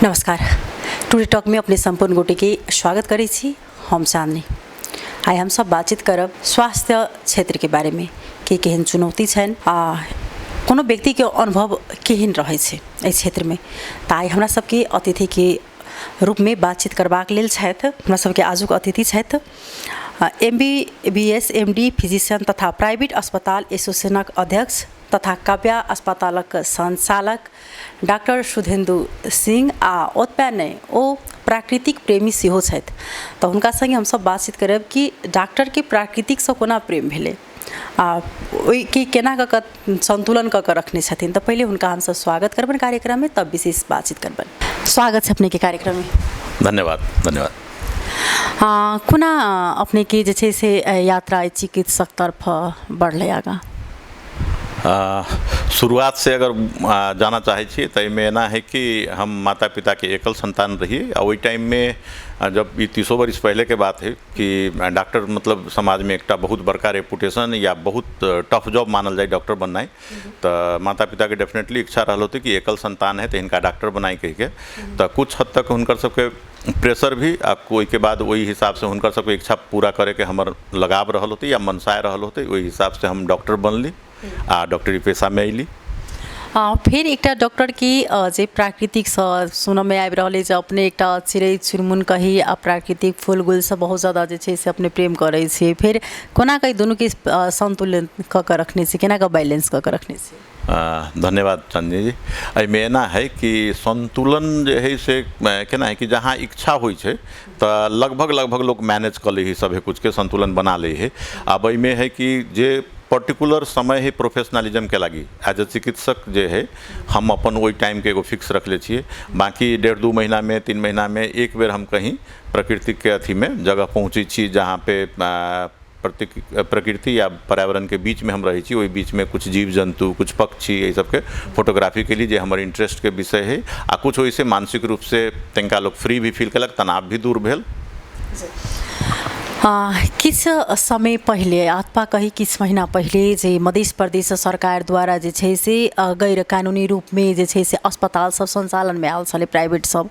नमस्कार। Today talk में अपने संपूर्ण गोटे के स्वागत करी छी हम चांदनी। आई हम सब बातचीत करब स्वास्थ्य क्षेत्र के बारे में कि केहन चुनौती छन कोनो व्यक्ति के अनुभव केहन रहे छे एहि क्षेत्र में। त आई हमरा सबके अतिथि के रूप में बातचीत करबाक लेल छथि हमरा सबके आजुक अतिथि छथि MBBS MD फिजिशियन तथा प्राइवेट अस्पताल एसोसिएशनक अध्यक्ष तथा काव्या अस्पतालक संचालक डॉक्टर सुधेन्दु सिंह आ ओतबे नहीं ओ प्राकृतिक प्रेमी सेहो छथि। तो हुनका संगे हम सब बातचीत करब कि डॉक्टर के प्राकृतिक से कोना प्रेम भेलै ओहि के केना क संतुलन क रखने छथिन। तो पहले हुनका हम सब स्वागत करबन कार्यक्रम में, तब विशेष बातचीत करबन। स्वागत है अपने के कार्यक्रम में। धन्यवाद। कुना अपने के जे छै से यात्रा चिकित्सक तरफ बढ़ले आगा शुरुआत से अगर जाना चाहे छी तो में एना है कि हम माता पिता के एकल संतान रहिए और वही टाइम में जब ये 30 वर्ष पहले के बात है कि डॉक्टर मतलब समाज में एक बहुत बड़का रेपुटेशन या बहुत टफ जॉब मानल जाए डॉक्टर बनना। तो माता पिता के डेफिनेटली इच्छा रहा होती कि एकल संतान है तो इनका डॉक्टर बनाई कह के। तो कुछ हद तक हुनकर सबके प्रेशर भी कोई के बाद वही हिसाब से हुनकर सबके इच्छा पूरा करे के हमर लगाव रहा होती या मनसाय रहा होती, वही हिसाब से हम डॉक्टर बनली आ डॉक्टरी पेशा में अली। फिर एक डॉक्टर की जे प्राकृतिक सुन में आबि रहले जे अपने एक चिड़ै चुनमुन कही आ प्राकृतिक फूल गुल से बहुत ज़्यादा जे छै से अपने प्रेम करे छी। फिर कोना कई दोनों के संतुलन क के रखने छी, केना का बैलेंस क के रखने छी। धन्यवाद चंदी जी। एहिमे एना है कि संतुलन जे है से केना है कि जहाँ इच्छा होइ छै तो लगभग लोग मैनेज कर ले सब कुछ के संतुलन बना ले है। अब एहिमे है कि जे पर्टिकुलर समय है प्रोफेशनलिज्म के लगी एज ए चिकित्सक जे है हम अपन वही टाइम के एगो फिक्स रख ले छिए। बाकी 1.5-2 महीना में 3 महीना में एक बेर हम कहीं प्रकृति के अथी में जगह पहुँची छी जहाँ पे प्रकृति या पर्यावरण के बीच में हम रही छी। वही बीच में कुछ जीव जंतु कुछ पक्षी ये सबके फोटोग्राफी के लिए जो हमारे इंटरेस्ट के विषय है आ कुछ वैसे मानसिक रूप से तनिका लोग फ्री भी फील कलक, तनाव भी दूर भेल। किस समय पहले अथवा कहीं किस महीना पहले जे मध्य प्रदेश सरकार द्वारा जे छै से गैर कानूनी रूप में जे छै से अस्पताल सब संचालन में आयल छले प्राइवेट सब,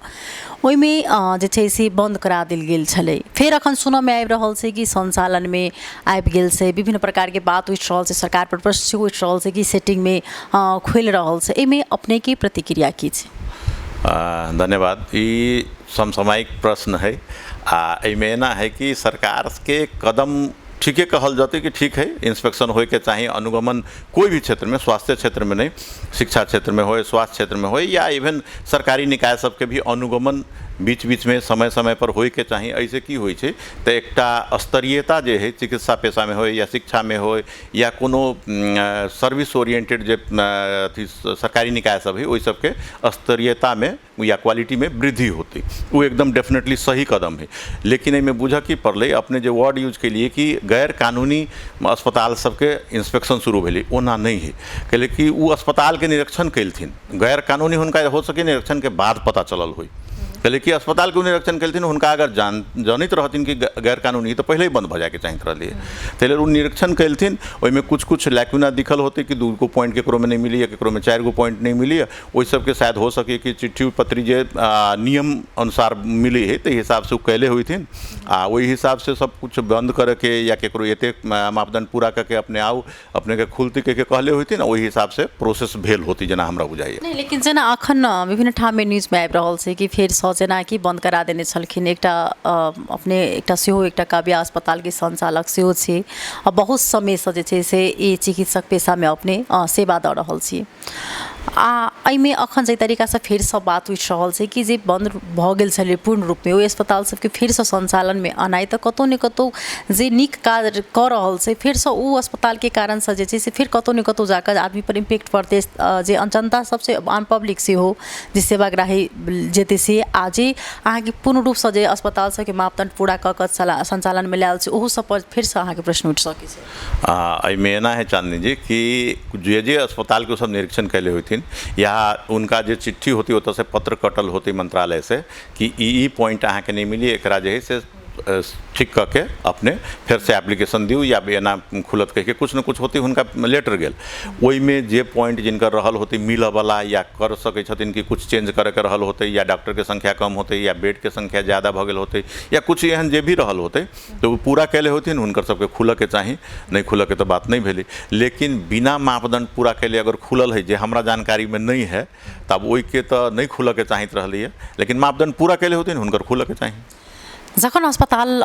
ओहि में जे छै से बंद करा देल गेल छले। फिर अखन सुन में आबि रहल छै कि संचालन में आबि गेल छै, विभिन्न प्रकार के बात उठ रहल छै, सरकार पर प्रश्न उठ रहल छै कि सेटिंग में खुल रहल छै। एहिमे अपने की प्रतिक्रिया की छै? धन्यवाद। ये समसामयिक प्रश्न है। एहिमे एना है कि सरकार के कदम ठीके कहल जाते कि ठीक है, इंस्पेक्शन होए के चाहिए, अनुगमन कोई भी क्षेत्र में, स्वास्थ्य क्षेत्र में नहीं, शिक्षा क्षेत्र में हो, स्वास्थ्य क्षेत्र में हो या इवन सरकारी निकाय सबके भी अनुगमन बीच बीच में समय समय पर होए के चाहिए। ऐसे की होइ छै तो एकटा स्तरीयता जे है चिकित्सा पेशा में हो या शिक्षा में हो या कोनो सर्विस ओरिएंटेड जे सरकारी निकाय सब है वही सबके स्तरीयता में या क्वालिटी में वृद्धि होती, वो एकदम डेफिनेटली सही कदम है। लेकिन एहिमे बुझ की पड़ले अपने जो वर्ड यूज के लिए कि गैर कानूनी अस्पताल सबके इंस्पेक्शन शुरू भेलै, ओना नहीं है। कैले कि वो अस्पताल के निरीक्षण कैलथिन, गैर कानूनी हुनका हो सके निरीक्षण के बाद पता चलल हुई। पहले कि अस्पताल के निरीक्षण कलथिन, उनका अगर जानित रहथिन कि गैर कानूनी तो पहले ही बंद हो जाके चाहिए रही। तेल निरीक्षण कलथिन, में कुछ लैक्यूना दिखल होते कि 2 पॉइंट केकरो में नहीं मिली या केकरो में 4 पॉइंट नहीं मिली, वही सबके शायद हो सके कि चिट्ठी पत्री जे नियम अनुसार मिली है तो हिसाब से वो कैले हुई थी वही हिसाब से सब कुछ बंद करके या केकरो एते मापदंड पूरा करके अपने आओ अपने के खुलती के कहले हुई थी ना, वही हिसाब से प्रोसेस भेल होती जना हमरा बुझाइए। नहीं, लेकिन जना अखन विभिन्न ठाम में न्यूज में आबि रहल छै कि फिर जना कि बंद करा देने छलखिन। एकटा अपने एकटा सेहो एकटा काव्या अस्पताल के संचालक सेहो छै और बहुत समय से जे छै से ई चिकित्सक पेशा में अपने सेवा दऽ रहल छी। एहिमे अखन जे तरीका से फिर से बात उठ रहल छै कि जे बंद भऽ गेल छलै पूर्ण रूप में, ओहि अस्पताल सबके फिर से संचालन में आनाइ तऽ कतौ ने कतौ जे नीक काज कऽ रहल छै फिर से ओ अस्पताल के कारण से जे छै से फिर कतौ ने कतौ जाकर आदमी पर इम्पैक्ट पड़ते, जे जनता सबसे आम पब्लिक से हो जे सेवाग्राही जेते से आज अहाँ के पूर्ण रूप से जे अस्पताल सबके मापदंड पूरा कऽ के संचालन में लायल छै ओहो सब पर फिर से अहाँ के प्रश्न उठ सकै छै। एहिमे एना है चांदनी जी कि जे अस्पताल के सब निरीक्षण कैले हुई थी या उनका जो चिट्ठी होती होता से पत्र कटल होती मंत्रालय से कि ई पॉइंट अहाँ के नहीं मिली, एकरा जे है से ठीक करके अपने फिर से एप्लीकेशन दियो या एना खुलत कह के कुछ न कुछ होती हुनका लेटर गेल ओई में जे पॉइंट जिनकर रहल होते मिलऽ वाला या कर सकै छथिन कि कुछ चेंज करे के रहल होते या डॉक्टर के संख्या कम होते या बेड के संख्या ज़्यादा भ गेल होते या कुछ एहन जे भी रहल होते तो वो पूरा कैले होथिन हुनकर सबके खुलऽ के चाही नहीं खुलऽ के तो बात नहीं भेली लेकिन बिना मापदंड पूरा कैले अगर खुलल है जे हमरा जानकारी में नहीं है तब ओई के तो नहीं खुलऽ के चाहित रहली है लेकिन मापदंड पूरा कैले होथिन हुनकर खुलऽ के चाही जखन अस्पताल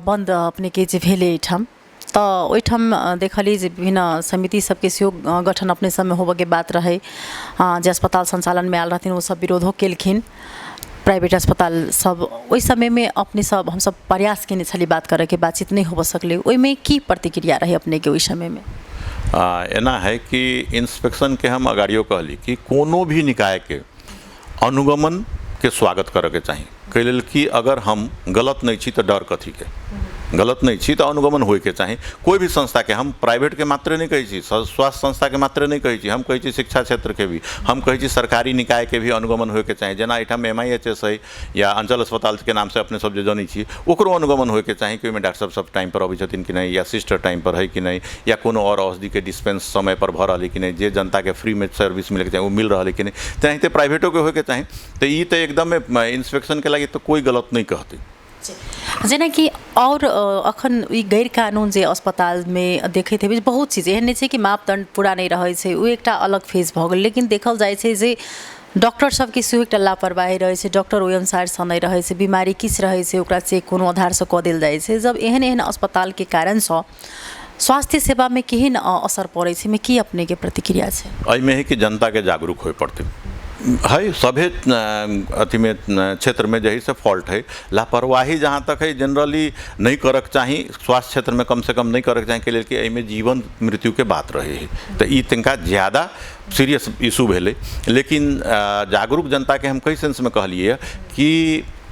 बंद अपने के जे भेले एहिठाम तो ओहिठाम देखली जे विभिन्न समिति सबके सेहो गठन अपने समय होबे के बात रहे जे अस्पताल संचालन में आयल रहथिन वो सब विरोधो केलखिन प्राइवेट अस्पताल सब ओहि समय में अपने सब हम सब प्रयास केने छली बात करे के बातचीत नहीं हो सकले ओहि में की प्रतिक्रिया रहे अपने के ओहि समय में एना है कि इंस्पेक्शन के हम अगाड़ियो कहली कि कोनो भी निकाय के अनुगमन के स्वागत करे के चाहिए कह लेल कि अगर हम गलत नहीं छी तो डर कथी के गलत नहीं छी तो अनुगमन होय के चाहिए कोई भी संस्था के हम प्राइवेट के मात्र नहीं कही छी स्वास्थ्य संस्था के मात्र नहीं कही छी हम कही छी शिक्षा क्षेत्र के भी हम कही छी सरकारी निकाय के भी अनुगमन होय के चाहिए जना एठाम MIHS है या अंचल अस्पताल के नाम से अपने सब जे जानी छी ओकरो अनुगमन होय के चाहिए कि ओहिमे डॉक्टर साहब सब टाइम पर अबै छथिन कि नहीं या सिस्टर टाइम पर है कि नहीं या कोनो और औषधि के डिस्पेंस समय पर भ रही कि नहीं जे जनता के फ्री में सर्विस मिले के चाहिए वो मिल रहा है कि नहीं तेनाहिते प्राइवेटो के होय के चाहिए तो ये तो एकदम इंस्पेक्शन के लगी तो कोई गलत नहीं कहते जेना कि और अखन ई गैर कानून जे अस्पताल में देखैत हेबै बहुत चीज एहन नहीं छै कि मापदंड पूरा नहीं रहै छै ओ एकटा अलग फेज भऽ गेल लेकिन देखल जाइ छै जे डॉक्टर सबके सेहो एकटा लापरवाही रहै छै डॉक्टर ओहि अनुसार सँ नहि रहै छै बीमारी किछु रहै छै ओकरा चेक कोनो आधार सँ कऽ देल जाइ छै जब एहन एहन अस्पताल के कारण सँ स्वास्थ्य सेवा में केहन असर पड़ै छै में की अपने के प्रतिक्रिया छै एहिमे है कि जनता के जागरूक होय पड़ते है सभे अथी में क्षेत्र में जही से फॉल्ट है लापरवाही जहाँ तक है जनरली नहीं करक चाही स्वास्थ्य क्षेत्र में कम से कम नहीं करक चाही के लिए कि एहिमे जीवन मृत्यु के बात रहे है तो ई तनिका ज़्यादा सीरियस इशू भेले लेकिन जागरूक जनता के हम कई सेंस में कहलिए कि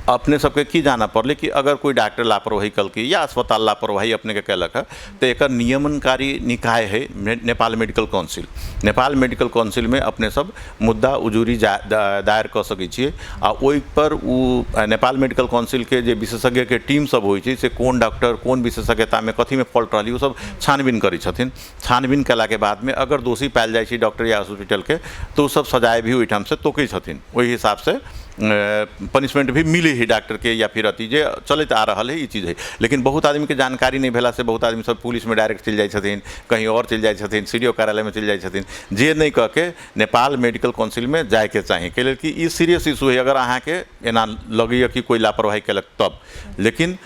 अपने सबके की जाना पड़ले कि अगर कोई डॉक्टर लापरवाही कलकी या अस्पताल लापरवाही अपने के कैलक है तो एक नियमनकारी निकाय है Nepal medical council Nepal medical council में अपने सब मुद्दा उजूरी दायर कर सकै छियै आ ओहि पर उ नेपाल मेडिकल काउंसिल के जे विशेषज्ञ के टीम सब होइ छै से कोन डॉक्टर कोन विशेषज्ञता में कथी में फॉल्ट रहली वो सब छानबीन करै छथिन छानबीन कला के बाद में अगर दोषी पायल जाइ छै डॉक्टर या हॉस्पिटल के तो वो सब सजाए भी ओहिठाम से तोकै छथिन ओहि हिसाब से पनिशमेंट भी मिले ही डॉक्टर के या फिर अति जे चलते आ रहा है ये चीज़ है लेकिन बहुत आदमी के जानकारी नहीं भेला से बहुत आदमी सब पुलिस में डायरेक्ट चल जाए कहीं और चल जाए CDO कार्यालय में चल जाए जे नहीं कह के नेपाल मेडिकल काउंसिल में जाए के चाहिए के लिए कि ई सीरियस इशू है अगर अहाँ के एना लगे कि कोई लापरवाही कलक तब लेकिन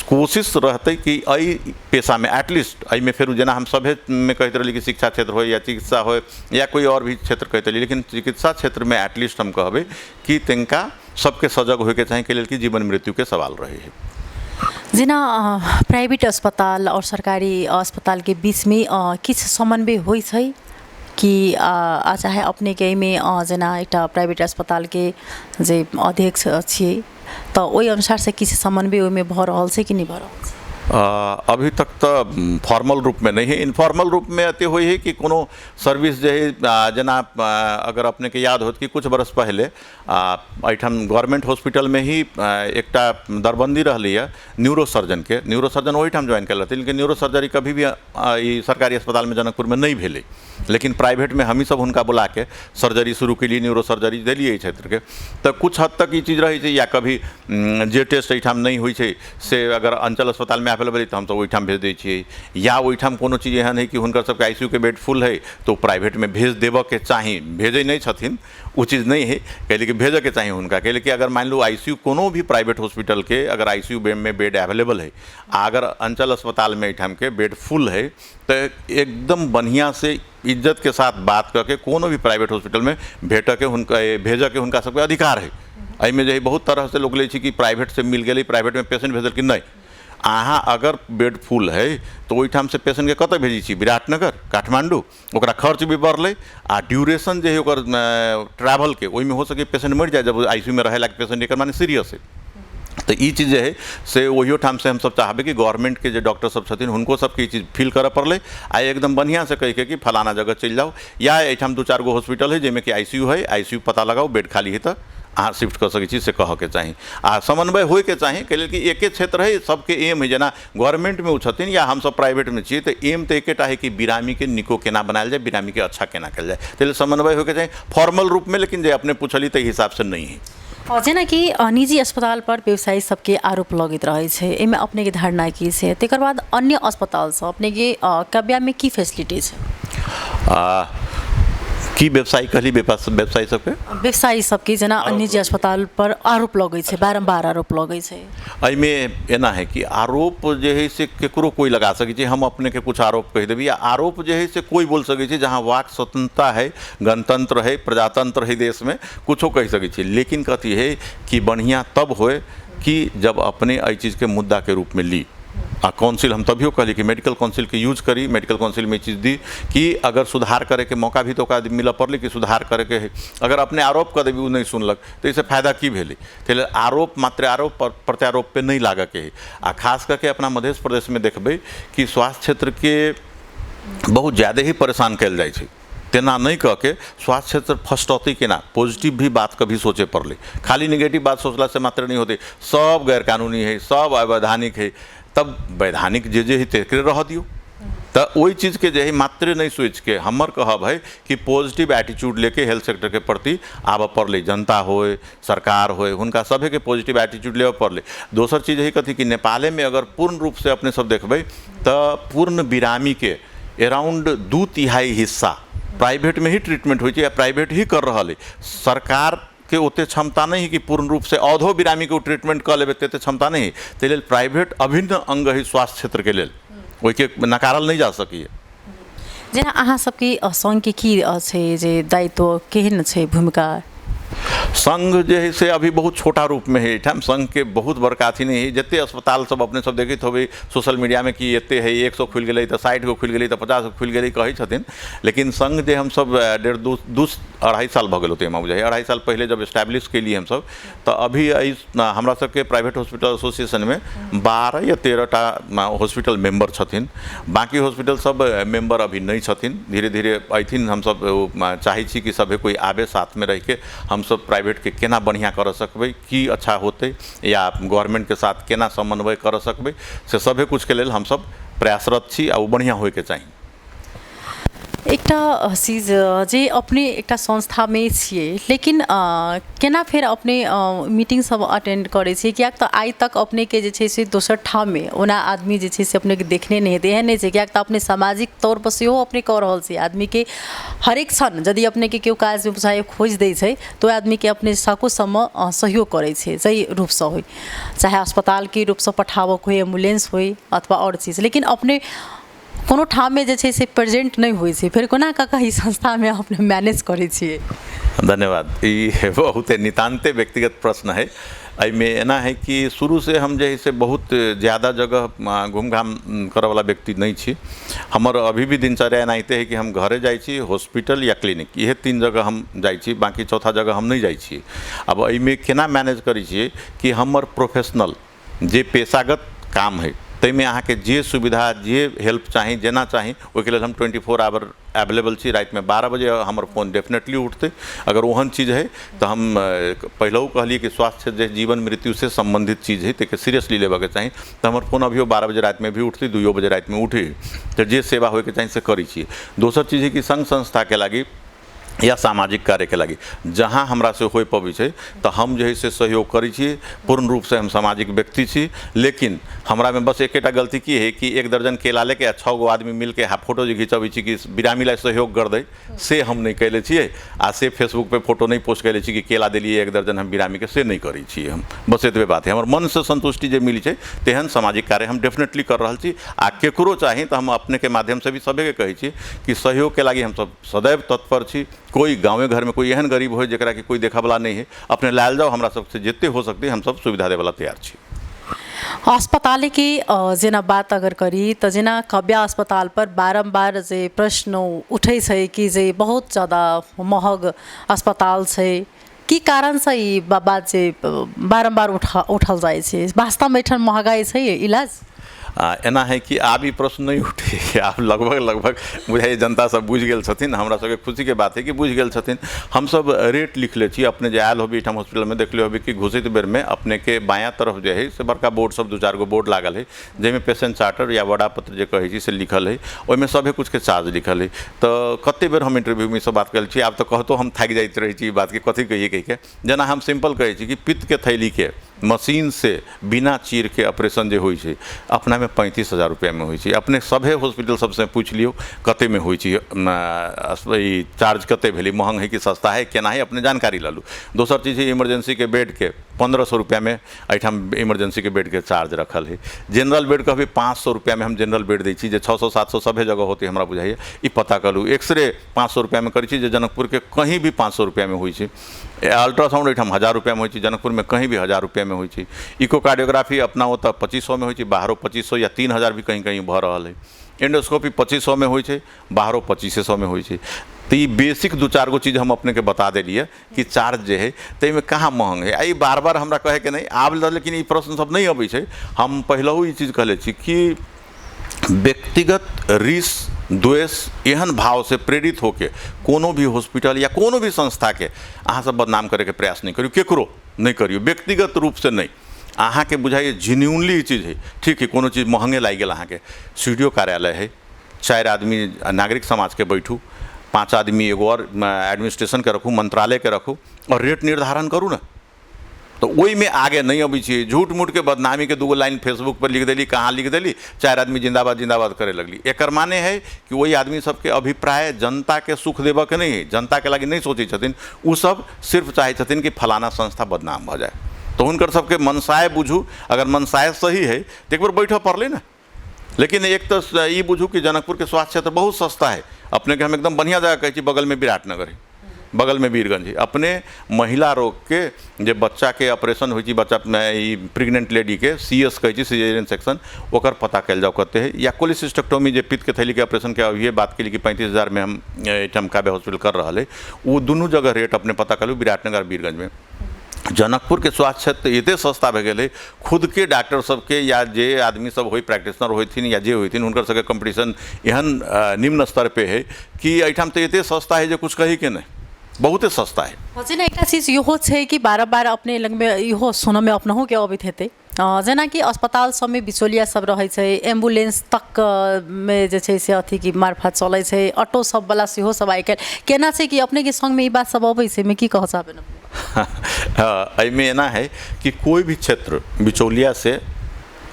कोशिश रहते कि अई पेशा में एटलीस्ट अई में फिर जना हम सभे में कहते रही कि शिक्षा क्षेत्र हो या चिकित्सा हो या कोई और भी क्षेत्र कहते रही लेकिन चिकित्सा क्षेत्र में एटलीस्ट हम कहबे कि तनिका सबके सजग होके चाहे के लिए कि जीवन मृत्यु के सवाल रहे है जेना प्राइवेट अस्पताल और सरकारी अस्पताल के बीच में किछु समन्वय होइ छै कि चाहे अपने के में जेना एकटा प्राइवेट अस्पताल के जे अध्यक्ष छियै तो ओहि अनुसार से किसी समन्वय में भऽ रहल छै कि नहीं भऽ रहल छै अभी तक तो फॉर्मल रूप में नहीं है इनफॉर्मल रूप में अति हुई है कि कोनो सर्विस जो है जना अगर अपने के याद हो कि कुछ बरस पहले एठाम गवर्नमेंट हॉस्पिटल में ही एकटा दरबंदी रही है न्यूरोसर्जन वहीठाम ज्वाइन कल लेकिन न्यूरोसर्जरी कभी भी सरकारी अस्पताल में जनकपुर में नहीं भेले लेकिन प्राइवेट में हम ही सब उनका बुला के सर्जरी शुरू के लिए न्यूरोसर्जरी दिलिए क्षेत्र के तो कुछ हद तक ये चीज़ रही है या कभी जे टेस्ट एठाम नहीं हुई है से अगर अंचल अस्पताल में अवेलेबल है तो हम तो वहीठाम भेज दै छियै या वहीठाम कोनो चीज एहन है कि हुनकर सबके ICU के बेड फुल है तो प्राइवेट में भेज देबऽ के चाही भेजे नहीं छथिन वो चीज़ नहीं है कहले कि भेजे के चाहिए उनका कहले कि अगर मान लो ICU कोनो भी प्राइवेट हॉस्पिटल के अगर ICU में बेड अवेलेबल है अगर अंचल अस्पताल में एठाम के बेड फुल है तो एकदम बढ़िया से इज्जत के साथ बात करके कोनो भी प्राइवेट हॉस्पिटल में भेज के उनका सबके अधिकार है एहिमे जे बहुत तरह से लोग ले कि प्राइवेट से मिल गई प्राइवेट में पेशेंट भेजल कि नहीं अहाँ अगर बेड फुल है तो ओहिठाम से पेशेंट के कतऽ भेजी छी विराटनगर काठमांडू ओकरा खर्च भी बढ़ले आ ड्यूरेशन जे है ओकर ट्रैवल के ओहिमे हो सके पेशेंट मर जाए जब ICU में रहे लायक पेशेंट एक माने सीरियस है तो ये चीज़ है से वही ठाम से हम सब चाहबे कि गवर्नमेंट के जो डॉक्टर सब छथिन हुनको सबके चीज़ फील करे पड़ले आ एकदम बढ़िया से कह के कि फलाना जगह चल जाओ या एठाम 2-4 गो हॉस्पिटल है जिसमें कि ICU है ICU पता लगाओ बेड खाली है तो अहाँ शिफ्ट कर सकै छी से कह के चाही आ समन्वय होय के चाही के लेल कि एके क्षेत्र है सबके एम है जेना गवर्नमेंट में उ छथिन या हम सब प्राइवेट में छी तो एम तो एकेटा है कि बिरामी के निको केना बनायल जाए बिरामी के अच्छा केना कयल जाए ताहि समन्वय होय के चाही फॉर्मल रूप में लेकिन जे अपने पूछली ताहि हिसाब से नहीं है। जेना कि निजी अस्पताल पर व्यवसायी सबके आरोप लगैत रहे छै एहिमे अपने के धारणा की छै तेकर बाद अन्य अस्पताल से अपने के कब्या में की फैसिलिटी छै की व्यवसायी कहली व्यवसायी सबके व्यवसायी सबके जेना निजी अस्पताल पर आरोप लगै छै बारंबार आरोप लगै छै एहिमे एना है कि आरोप जे है से केकरो कोई लगा सकै छै हम अपने के कुछ आरोप कह देबी या आरोप जे है से कोई बोल सकै छै जहाँ वाक स्वतंत्रता है गणतंत्र है प्रजातंत्र है देश में कुछो कह सकै छै लेकिन कथी है कि बढ़िया तब होए कि जब अपने एहि चीज़ के मुद्दा के रूप में ली काउंसिल हम तभियो कहली कि मेडिकल काउंसिल के यूज करी मेडिकल काउंसिल में चीज़ दी कि अगर सुधार करे के मौका भी तो ओकरा मिल पड़लै कि सुधार करे के है अगर अपने आरोप कर देवी वो नहीं सुनलक तो इससे फायदा की भेलै ताहि आरोप मात्र आरोप प्रत्यारोप पे नहीं लागे के है आ खास करके अपना मध्य प्रदेश में देखबै कि स्वास्थ्य क्षेत्र के बहुत ज़्यादा ही परेशान कयल जाइ छै तेना नहीं कह के स्वास्थ्य क्षेत्र फर्स्टौती केना पॉजिटिव भी बात कभी सोचे पड़ले खाली नेगेटिव बात सोचला से मात्र नहीं होते सब गैर कानूनी है सब अवैधानिक है तब वैधानिक जे है तेकरे रह दियो तो वही चीज़ के जे है मात्र नहीं सोच के हमर कहब है कि पॉजिटिव एटीट्यूड लेके हेल्थ सेक्टर के प्रति आब पड़ले जनता होए सरकार होए हुनका सभे के पॉजिटिव एटीट्यूड लेवे पड़ले दोसर चीज़ है कथी कि नेपाले में अगर पूर्ण रूप से अपने सब देखबै तो पूर्ण बिरामी के अराउंड 2/3 हिस्सा प्राइवेट में ही ट्रीटमेंट हो या प्राइवेट ही कर रहा है सरकार के ओते क्षमता नहीं है कि पूर्ण रूप से औधो बिरामी के ट्रीटमेंट कर लेवे ते क्षमता नहीं है ताहि लेल प्राइवेट अभिन्न अंग है स्वास्थ्य क्षेत्र के लेल ओहिके नकारल नहीं जा सकी जेना अहाँ सबके संघ के की छै जे दायित्व केहन छै भूमिका संघ जे है से अभी बहुत छोटा रूप में है एठाम संघ के बहुत बड़का अथी नहीं है जिते अस्पताल सब अपने सब देखित होबे सोशल मीडिया में कि एते है 100 खुल गई तो 60 गो खुल गई तो 50 गो खुल गई कहे छथिन लेकिन संघ जे हम सब 2.5 साल भ गेल होते बुझे 2.5 साल पहले जब इस्टेब्लिश के लिए हम सब तो अभी हमरा सबके प्राइवेट हॉस्पिटल एसोसिएशन में 12 या 13टा हॉस्पिटल मेंबर छथिन बाकी हॉस्पिटल सब मेंबर अभी नहीं छथिन धीरे धीरे अथिन हम सब चाहे छी कि सभे कोई आबे साथ में रह के हम सब प्राइवेट के केना बढ़िया कर सकबै की अच्छा होते या गवर्नमेंट के साथ केना समन्वय कर सकबै से सभे कुछ के लेल हम सब प्रयासरत छी आ बढ़िया होय के चाहिए एकटा चीज जे अपने एकटा संस्था में छिए लेकिन केना फिर अपने मीटिंग सब अटेंड करे छिए कियाक तो आई तक अपने के जे छै से दोसर ठाम में ओना आदमी जे छै से अपने के देखने नहीं हेतै एहन नहीं छै कियाक तो अपने सामाजिक तौर पर सेहो अपने कह रहल छी आदमी के हरेक क्षण यदि अपने के केओ काज व्यवसाय खोज दै छै तो आदमी के अपने सकुशम सहयोग करे छै सही रूप से होय चाहे अस्पताल के रूप से पठावक होय एम्बुलेंस होय अथवा और चीज लेकिन अपने कोनो ठाम में जे छै से प्रेजेंट नहीं होय छै फिर कोना का ई संस्था में अपने मैनेज करे छिए धन्यवाद ये बहुत नितान्ते व्यक्तिगत प्रश्न है एहिमे एना है कि शुरू से हम जे है से बहुत ज़्यादा जगह घूम घाम करे वाला व्यक्ति नहीं छी हमर अभी भी दिनचर्या एनाहिते है कि हम घरे जाइ छी हॉस्पिटल या क्लिनिक ये 3 जगह हम जाइ छी बाकी चौथा जगह हम नहीं जाइ छी अब एहिमे केना मैनेज करै छिए कि हमर प्रोफेशनल जे पेशागत काम है ताहिमे अहाँ के जे सुविधा जे हेल्प चाही जेना चाही ओहिके लेल हम 24 आवर अवेलेबल छी रात में 12 बजे हमर फोन डेफिनेटली उठते अगर ओहन चीज़ है तो हम पहले कहलिए कि स्वास्थ्य जे जीवन मृत्यु से संबंधित चीज़ है तो सीरियसली लेवा के चाही तो हमर फोन अभियो 12 बजे रात में भी उठती 2 बजे रात में उठे तो जे सेवा होय के चाही से करी छी दोसर चीज़ है कि संघ संस्था के लागी या सामाजिक कार्य के लगी जहाँ हमरा से हो पबै छै तो हम जो है से सहयोग करै छी पूर्ण रूप से हम सामाजिक व्यक्ति छी लेकिन हमरा में बस एकेटा गलती की है कि 1 दर्जन केला लेके 6 गो आदमी मिल के फोटो जो घिंचबै छी कि बिरामी ला सहयोग कर दे से हम नहीं कैले छिए आ से फेसबुक पे फोटो नहीं पोस्ट कैले छी कि केला दिलिए 1 दर्जन हम बिरामी के से नहीं करै छी हम बस एतबे बात है हमर मन से संतुष्टि जे मिली छै तेहन सामाजिक कार्य हम डेफिनेटली कर रहल छी आ केकरो चाही तो हम अपने के माध्यम से भी सभे के कहै छी कि सहयोग के लागी हम सब सदैव तत्पर छी कोई गाँवे घर में कोई एहन गरीब हो जरा कि कोई देखा वाला नहीं है अपने लायल जाओ हमरा सबसे जितने हो सकते हम सब सुविधा दे वाला तैयार छी अस्पताल की जेना बात अगर करी तो जेना कब्या अस्पताल पर बारंबार जे प्रश्न उठे छै कि जे बहुत ज़्यादा महग अस्पताल छै की कारण से ई बात जे बारंबार उठल जाए छै वास्तव में एठन महंगाई छै इलाज एना है कि आब ई प्रश्न नहीं उठे। आब लगभग बुझाइए जनता सब बुझ गेल छथिन। हमरा सबके खुशी के बात है कि बुझ गेल छथिन। हम सब रेट लिख ले छी। अपने जे आयल होबी एठाम हॉस्पिटल में देखले होबी कि घुसैत बेर में अपने के बायां तरफ जे है से बड़का बोर्ड सब 2-4 गो बोर्ड लागल है, जेमें पेशेंट चार्टर या वड़ा पत्र जे कहै छी से लिखल है। ओहिमे सभे कुछ के चार्ज लिखल है। तो कते बेर हम इंटरव्यू में सब बात कल छी। आब तो कहतो हम थाकि जाइत रही छी बात के कथी कहिए कहि के। जना हम सिंपल कहै छी कि पित्त के थैली के मशीन से बिना चीर के ऑपरेशन जे होइ छै अपना में 35,000 रुपया में होइ छै। अपने सभे हॉस्पिटल सबसे पूछ लियो कते में होइ छै, चार्ज कते भेलै, महंग है कि सस्ता है, केना है, अपने जानकारी ललू। दोसर चीज है इमरजेंसी के बेड के 1500 रुपया में एठाम इमरजेंसी के बेड के चार्ज रखल है। जनरल बेड का भी 500 रुपया में हम जनरल बेड दै छी, जे 600-700 सभे जगह होते हमरा बुझाइए। ई पता कलू। एक्सरे 500 रुपया में करै छी, जे जनकपुर के कहीं भी 500 रुपया में होइ छै। अल्ट्रासाउंड एठाम 1000 रुपया में होइ छै, जनकपुर में कहीं भी 1000 रुपया में होइ छै। इकोकार्डियोग्राफी अपना ओतऽ 2500 में होइ छै, बाहरो 2500 या 3000 भी कहीं कहीं भऽ रहल है। एंडोस्कोपी 2500 में होइ छै, बाहरो 2500 में होइ छै। तो ये बेसिक 2-4 गो चीज़ हम अपने के बता देलिए कि चार्ज जे है तो इमें कहाँ महंग है। आई बार बार हमरा कहे के नहीं आब, लेकिन ये प्रश्न सब नहीं अबै छै। हम पहलू ये चीज़ कहले छी कि व्यक्तिगत रिस द्वेष एहन भाव से प्रेरित होके कोनो भी हॉस्पिटल या कोनो भी संस्था के अहाँ सब बदनाम करे के प्रयास नहीं करियो, केकरो नहीं करियो, व्यक्तिगत रूप से नहीं। अहाँ के बुझाइए जेन्युइनली चीज़ है, ठीक है, कोनो चीज़ महंगे लाग गया। अहाँ के सीडीओ कार्यालय है, 4 आदमी नागरिक समाज के बैठू, 5 आदमी एगो और एडमिनिस्ट्रेशन के रखू, मंत्रालय के रखू और रेट निर्धारण करू ना। तो वही में आगे नहीं अभी छे। झूठ मूठ के बदनामी के 2 लाइन फेसबुक पर लिख देली, कहाँ लिख देली, 4 आदमी जिंदाबाद जिंदाबाद करे लगली। एकर माने है कि वही आदमी सबके अभिप्राय जनता के सुख देव के नहीं है, जनता के लगी नहीं सोचे छथिन। उ सब सिर्फ चाहे छथिन कि फलाना संस्था बदनाम हो जाए। तो हुनकर सबके मनसाय बुझू। अगर मनसाय सही है तो एक बार बैठ पड़ले ना। लेकिन एक तो ये बुझू कि जनकपुर के स्वास्थ्य क्षेत्र बहुत सस्ता है। अपने के हम एकदम बढ़िया जगह कहै छी, बगल में विराटनगर है, बगल में वीरगंज है। अपने महिला रोग के जे बच्चा के ऑपरेशन होइ छी, बच्चा प्रेग्नेंट लेडी के CS कहै छी, सिजेरियन सेक्शन, ओकर पता कल जाओ कते है। या कोलिसिस्टेक्टोमी जे पित्त के थैली के ऑपरेशन के अभी बात के लिए कि 35,000 में हम एठम काबे हॉस्पिटल कर रहा है। वो दोनों जगह रेट अपने पता कलू, विराटनगर वीरगंज में। जनकपुर के स्वास्थ्य क्षेत्र एते सस्ता भे गए। खुद के डॉक्टर सबके या जे आदमी सब हो प्रैक्टिशनर होथिन या जे होथिन, हुनकर सबके कंपटीशन एहन निम्न स्तर पे है कि एठाम तो एते सस्ता है जो कुछ कही के नहीं, बहुते सस्ता है। हजुर एक चीज इहो छै कि बार बार अपने लग में इहो सुन में अपनहु के अबित हेतै, जेना कि अस्पताल सब में बिचौलिया सब रहे छै, एम्बुलेंस तक में जे छै से अथी की मार्फत चलै छै, ऑटो सब वाला सेहो सब आइ काल्हि केना छै कि अपने के संग में ई बात सब अबै छै में की कह चाहबे न? एहिमे एना है कि कोई भी क्षेत्र बिचौलिया से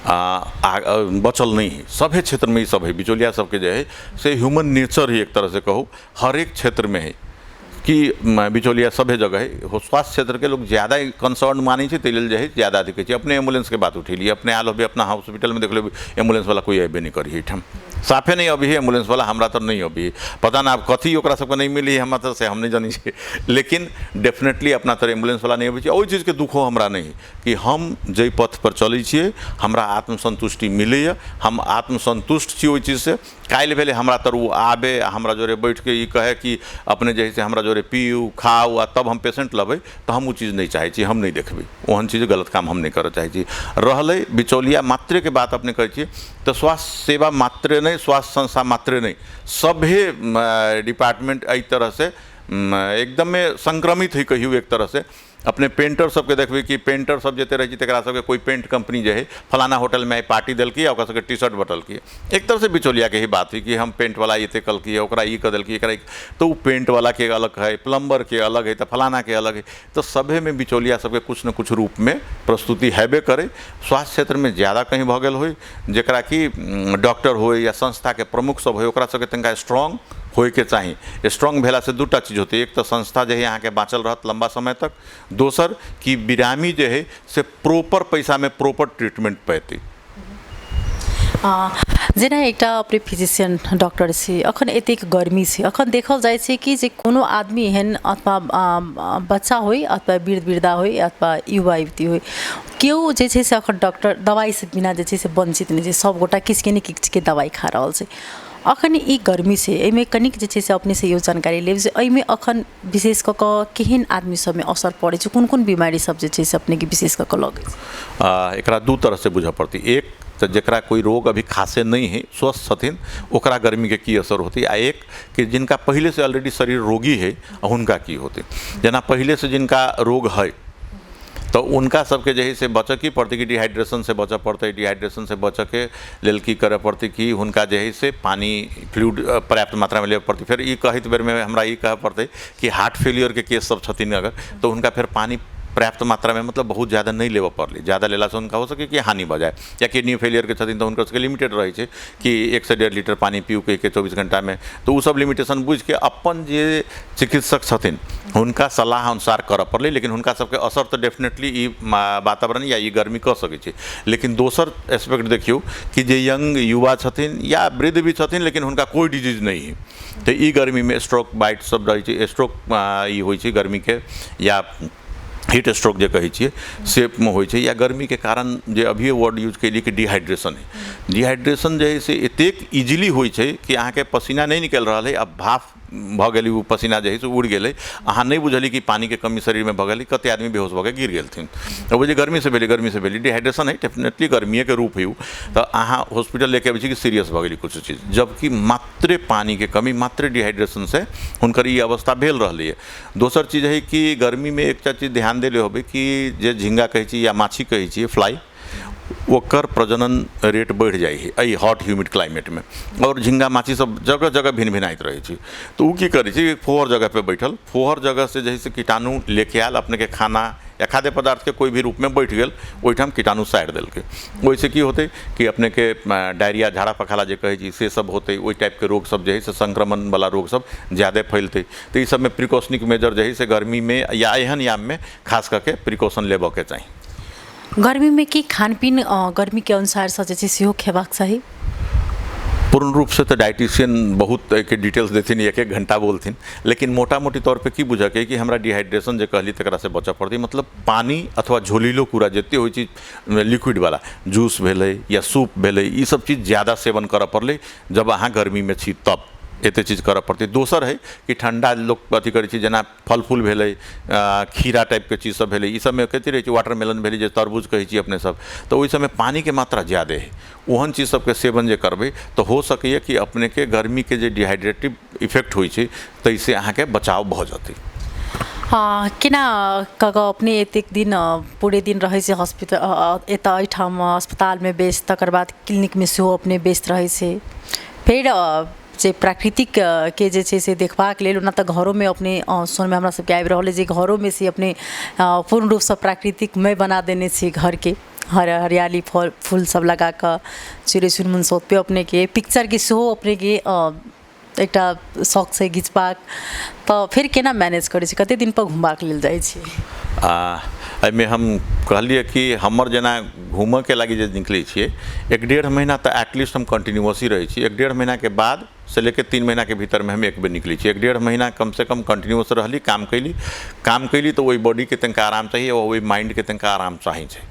बचल नहीं है। सभी क्षेत्र में ही सब है। बिचौलिया सबके जो है से ह्यूमन नेचर ही एक तरह से कहूँ हर एक क्षेत्र में है कि बिचौलिया सभे जगह है। स्वास्थ्य क्षेत्र के लोग ज़्यादा कंसर्न मानी छै, तेल जो है ज़्यादा दिखे छै। अपने एम्बुलेंस के बात उठेलिए, अपने आल भी अपना हॉस्पिटल में देख लो एम्बुलेंस वाला कोई अबे नहीं करी एठम, साफे नहीं अभी है एम्बुलेंस वाला। हमरा तो नहीं अभी पता ना, आप कथी ओकरा सबके नहीं मिली हमरा तो से हम नहीं जानी छे। लेकिन डेफिनेटली अपना तरह एम्बुलेंस वाला नहीं अभी छै। ओहि चीज़ के दुखो हमरा नहीं कि हम जे पथ पर चलै छियै हमरा आत्मसंतुष्टि मिलैए, हम आत्मसंतुष्ट छी ओहि चीज़ से। काल्हि भेले हमरा तर वो आबे हमरा जोरे बैठ के ई कहे कि अपने जे से हमरा जोरे पीऊ खाऊ आ तब हम पेशेंट लबै, तो हम वो चीज़ नहीं चाहे छी, हम नहीं देखबै ओहन चीज़, गलत काम हम नहीं करऽ चाहे छी। रहलै बिचौलिया मात्रे के बात अपने कहै छी तो स्वास्थ्य सेवा मात्रे नहीं, स्वास्थ्य संस्था मात्रे नहीं, सभे डिपार्टमेंट एहि तरह से एकदम संक्रमित है कहियो एक तरह से। अपने पेंटर सबके देखबे कि पेंटर सब जते रहे तकरा सबके कोई पेंट कंपनी जो है फलाना होटल में पार्टी दिल की ओकरा सबके टी-शर्ट बटल की, एक तरह से बिचौलिया के ही बात हुई कि हम पेंट वाला ये कल की ओकरा ई कर दिल की, तो पेंट वाला के अलग है, प्लम्बर के अलग है, तो फलाना के अलग है। तो सभे में बिचौलिया सबके कुछ न कुछ रूप में प्रस्तुति हेबे करे। स्वास्थ्य क्षेत्र में ज़्यादा कहीं भ गेल हो, जरा कि डॉक्टर हो या संस्था के प्रमुख सब हो, ओकरा सबके तनिका स्ट्रॉन्ग होए के चाहिए। स्ट्रॉन्ग भेला से 2टा चीज़ होती है, एक तो संस्था जो है यहाँ के बाँचल रहत लंबा समय तक, दोसर कि बिरामी जो है से प्रॉपर पैसा में प्रॉपर ट्रीटमेंट पैती। जेना एकटा अपने फिजिशियन डॉक्टर छी, अखन एतेक गर्मी छै, अखन देखल जाइ छै कि जे कोनो आदमी एहन अथवा बच्चा होय अथवा वृद्ध वृद्धा होय अथवा युवा युवती होय, केओ जे छै से अखन डॉक्टर दवाई से बिना जे छै से वंचित नहीं छै, सब गोटा किसी न किसी के दवाई खा रहल छै। अखन ई गर्मी से एहिमे कनिक जे छै से अपने से यो जानकारी लेब जे एहिमे अखन विशेष कऽ कऽ केहन आदमी सब में असर पड़े छै, कोन कोन बीमारी सब जे छै से अपने के विशेष कऽ कऽ लगे छै? एकरा दू तरह से बुझ पड़ती। एक तो जकरा कोई रोग अभी खासे नहीं है, स्वस्थ छथिन, ओकरा गर्मी के की असर होती आ एक कि जिनका पहले से ऑलरेडी शरीर रोगी है उनका की होती। जना पहले से जिनका रोग है तो उनका सबके जही से बचे की पड़ती कि डिहाइड्रेशन से बचे पड़ते, डिहाइड्रेशन से बचे के लेल की करे पड़ती कि उनका जही से पानी फ्लूइड पर्याप्त मात्रा में ले पड़ती। फिर ये कहित बेर में हमरा ये कहे पड़ते कि हार्ट फेलियर के केस सब छथिन अगर तो उनका फिर पानी पर्याप्त मात्रा में मतलब बहुत ज़्यादा नहीं लेव पड़ली, ज़्यादा लेला से उनका हो सके कि हानि बजाय, या किडनी फेलियर के छथिन तो उनका सबके लिमिटेड रहे छै कि 1 से 1.5 लीटर पानी पीऊ के 24 घंटा में। तो वो सब लिमिटेशन बुझ के अपन जे चिकित्सक छथिन उनका सलाह अनुसार कर पड़लै, लेकिन उनका सबके असर तो डेफिनेटली ई वातावरण या ई गर्मी कर सकै छै। लेकिन दोसर एस्पेक्ट देखियो कि जे यंग युवा छथिन या वृद्ध भी छथिन लेकिन उनका कोई डिजीज नहीं है, तो ई गर्मी में स्ट्रोक बाइट सब रहे छै, स्ट्रोक ई होइ छै गर्मी के, या हीट स्ट्रोक जे कहै छियै से होइ छै, या गर्मी के कारण जे अभी वर्ड यूज कैली कि डिहाइड्रेशन है। डिहाइड्रेशन जे है से एतेक इजीली होइ छै कि अहाँके पसीना नहीं निकल रहा है, अब भाफ भ गेली, वो पसीना जे है से उड़ गेलै, अहाँ नहीं बुझली कि पानी के कमी शरीर में भ गेलै, कते आदमी बेहोश भऽ के गिर गेलथिन। वो जे गर्मी से भेली डिहाइड्रेशन है, डेफिनेटली गर्मीए के रूप है उ, तो अहाँ हॉस्पिटल लेके आबै छी कि सीरियस भऽ गेली कुछ चीज, जबकि मात्रे पानी के कमी, मात्रे डिहाइड्रेशन से हुनकर ई अवस्था भेल रहलै है। दोसर चीज है कि गर्मी में एकटा चीज ध्यान देले होबै कि जे झिंगा कहै छी या माछी कहै छी फ्लाई, ओकर प्रजनन रेट बढ़ जाए है एहि हॉट ह्यूमिड क्लाइमेट में, और झिंगा माछी सब जगह जगह भिन्न भिन्नाइत रहे छै। तो वो की करे छै, फोहर जगह पे बैठल, फोहर जगह से जैसे कीटाणु लेके आयल अपने के खाना या खाद्य पदार्थ के कोई भी रूप में बैठ गेल, ओहिठाम कीटाणु साइड देलकै, ओहिसे की होते कि अपने के डायरिया झाड़ा पखाला जे कहै छी से सब होते, ओहि टाइप के रोग सब जे है से संक्रमण वाला रोग सब ज़्यादा फैलते। तो ये सब में प्रिकॉशनिक मेजर जे है से गर्मी में या एहन याम में खास करके प्रिकॉशन लेबऽ के चाही। गर्मी में की खानपीन गर्मी के अनुसार से जे सेहो खेबाक चाही। पूर्ण रूप से तो डाइटिशियन बहुत एक डिटेल्स देथिन, एक एक घंटा बोलथिन, लेकिन मोटा मोटी तौर पे की बुझक है कि हमरा डिहाइड्रेशन जे कहली तकरा से बचा पड़ती, मतलब पानी अथवा झोलीलो कूड़ा जते होइ चीज लिक्विड वाला जूस भेलै या सूप भेलै, ई सब चीज़ ज़्यादा सेवन करऽ पड़लै जब अहाँ गर्मी में छी तब एते चीज करऽ पड़तै। दोसर है कि ठंडा लोग अथी करै छै, जेना फल फूल भेलै, खीरा टाइप के चीज सब भेलै, ई सब में कथी रहै छै वाटरमेलन भेलै जे तरबूज कहै छी अपने सब, तो ओहि सब में पानी के मात्रा ज़्यादा है, ओहन चीज सबके सेवन जे करबै तो हो सकैए कि अपने के गर्मी के जे डिहाइड्रेटिव इफेक्ट होइ छै ताहिसे अहाँके बचाव भऽ जेतै। केना कऽ अपने एतेक दिन पूरे दिन रहै छै हॉस्पिटल एतऽ एहिठाम अस्पताल में व्यस्त, तकर बाद क्लिनिक में सेहो अपने व्यस्त रहै छै, फिर जे प्राकृतिक के जे छै से देखबाक लेल, ओना तऽ घरों में अपने सुन में हमरा सबके आबि रहल है जे घरों में से अपने पूर्ण रूप से प्राकृतिकमय बना देने छी घर के, हरियाली फूल सब लगा कर, चिड़ै चुनमुन सब पे अपने के पिक्चर के सेहो अपने के एकटा शौक से घिचबाक, तो फिर केना मैनेज करै छी, कते दिन पर घुमबाक लेल जाइ छी? एहिमे हम कहलिए कि हमर जेना घूमऽ के लागी जे निकलै छियै 1-1.5 महीना तो एटलीस्ट हम कंटिन्यूअस ही रहै छी, 1-1.5 महीना के बाद से लेके 3 महीना के भीतर में हम एक बेर निकलै छी। 1-1.5 महीना कम से कम कंटिन्यूअस रहली, काम कैली तो वही बॉडी के तनिका आराम चाहिए और वही माइंड के तनिका आराम चाही छै।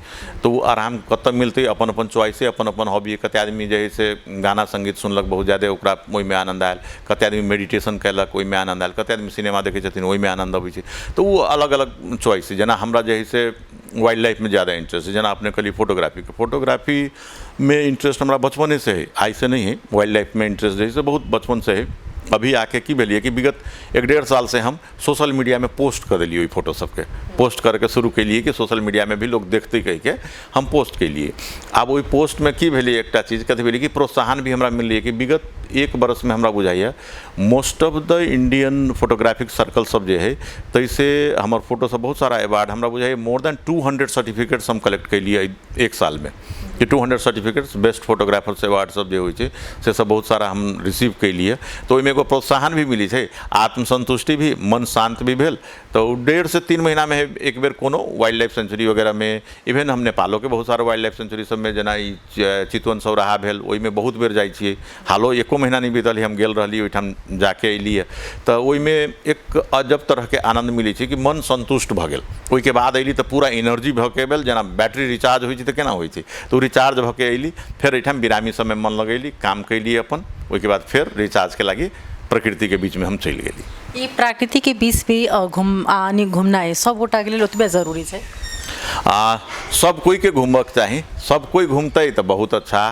तो वो आराम कतऽ मिलते, अपन अपन चॉइस है, अपन अपन हॉबी है। कते आदमी जे है से गाना संगीत सुनलक बहुत ज़्यादा, ओकरा ओहिमे आनंद आयल, कते आदमी मेडिटेशन कयलक ओहिमे आनंद आयल, कते आदमी सिनेमा देखै छथिन ओहिमे आनंद अबै छै। तो वो अलग अलग चॉइस है। जेना हमरा जे है से वाइल्ड लाइफ में ज़्यादा इंटरेस्ट है, जेना अपने कहली फोटोग्राफी में इंटरेस्ट हमरा बचपने से है, आई से नहीं है। वाइल्ड लाइफ में इंटरेस्ट जैसे बहुत बचपन से है। अभी आके की भेलिए कि विगत 1-1.5 साल से हम सोशल मीडिया में पोस्ट कर दिलिए, फोटो सबके पोस्ट करके शुरू के लिए कि सोशल मीडिया में भी लोग देखते कह के हम पोस्ट के लिए। अब वही पोस्ट में की भेलिए एक चीज़ कथी भेलिए कि प्रोत्साहन भी हमरा मिलिए कि विगत 1 बरस में हमरा बुझाइए most of the Indian photographic circle सब जे है तैसे हमार फोटो सब बहुत सारा अवार्ड हमरा बुझाइए मोर देन 200 सर्टिफिकेट्स हम कलेक्ट कैलिए 1 साल में, कि 200 सर्टिफिकेट्स बेस्ट फोटोग्राफर्स अवार्ड सब जे होइ छै से सब बहुत सारा हम रिसीव कैलिए। तो ओहिमे एगो प्रोत्साहन भी मिली है, आत्मसंतुष्टि भी, मन शांत भी भेल। तो 1.5 से 3 महीना में एक बेर कोनो वाइल्ड लाइफ सेंचुरी वगैरह में, इवन हम नेपालो के बहुत सारा वाइल्ड लाइफ सेंचुरी सब में जेना चितवन सौराहा भेल ओहिमे बहुत बेर जाइ छियै। हालो 1 महीना नहीं बीतल हम गेल रहली, ओहिठाम जाके अयलिए। तो ओहिमे एक अजब तरह के आनंद मिलै छै कि मन संतुष्ट भऽ गेल। ओहिके बाद अयली तो पूरा एनर्जी भऽ के भेल, जेना बैटरी रिचार्ज होइ छै तऽ केना होइ छै, तो रिचार्ज भऽ के अयली। फिर एहिठाम बिरामी सब में मन लगैली, काम कैली अपन, ओहिके बाद फिर रिचार्ज के लागी प्रकृति के बीच में हम चलि गेली। ये प्रकृति के बीच भी घूमना है सब गोटा के लिए ओतबे जरूरी है। सब कोई के घूमक चाहिए, सब कोई घूमते तो बहुत अच्छा।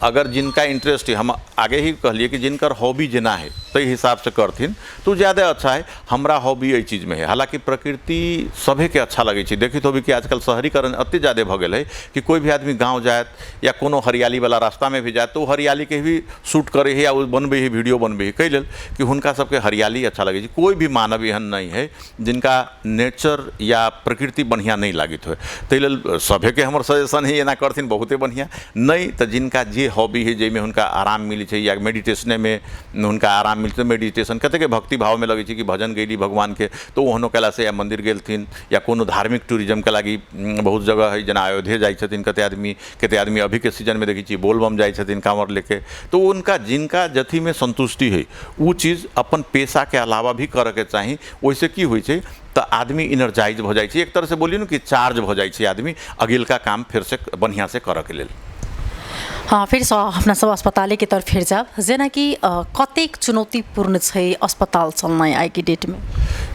अगर जिनका इंटरेस्ट है, हम आगे ही कहलिए कि जिनकर हॉबी जना है तई हिसाब से करथिन तो ज़्यादा अच्छा है। हमरा हॉबी एहि चीज़ में है, हालांकि प्रकृति सभे के अच्छा लगे छै। देखित होबी कि आजकल शहरीकरण अति ज़्यादा भ गेल है कि कोई भी आदमी गाँव जात या कोनो हरियाली वाला रास्ता में भी जात तो हरियाली के भी शूट करे है या बनबे है, वीडियो बनबे है, कई लेल कि हुनका सबके हरियाली अच्छा लगे छै। कोई भी मानव एहन नहीं है जिनका नेचर या प्रकृति बढ़िया नहीं लागित हो, ताहि लेल सभे के हमर सजेशन है एना करथिन बहुते बढ़िया। नहीं तो जिनका जे हॉबी है जैमें हुनका आराम मिली छै या मेडिटेशने में हुनका आराम मिलते, मेडिटेशन कते के भक्ति भाव में लगे छै कि भजन गैली भगवान के तो ओहनो कला से या मंदिर गेलथिन या कोनो धार्मिक टूरिज्म के लागी बहुत जगह है, जना अयोध्या जाइ छथिन कते आदमी अभी के सीजन में देखी छी बोलबम जाइ छथिन कांवर लेके। तो उनका जिनका जथी में संतुष्टि है वो चीज़ अपन पेशा के अलावा भी करे के चाही। वैसे की होइ छै तो आदमी इनर्जाइज हो जाइ छै, एक तरह से बोलिए ना कि चार्ज हो जाइ छै आदमी अगिलका काम फिर से बढ़िया से करे के लेल। हाँ, फिर अपना सब अस्पताल की तरफ फिर जाब जेना कि कतेक चुनौतीपूर्ण है अस्पताल चलना आज की डेट में।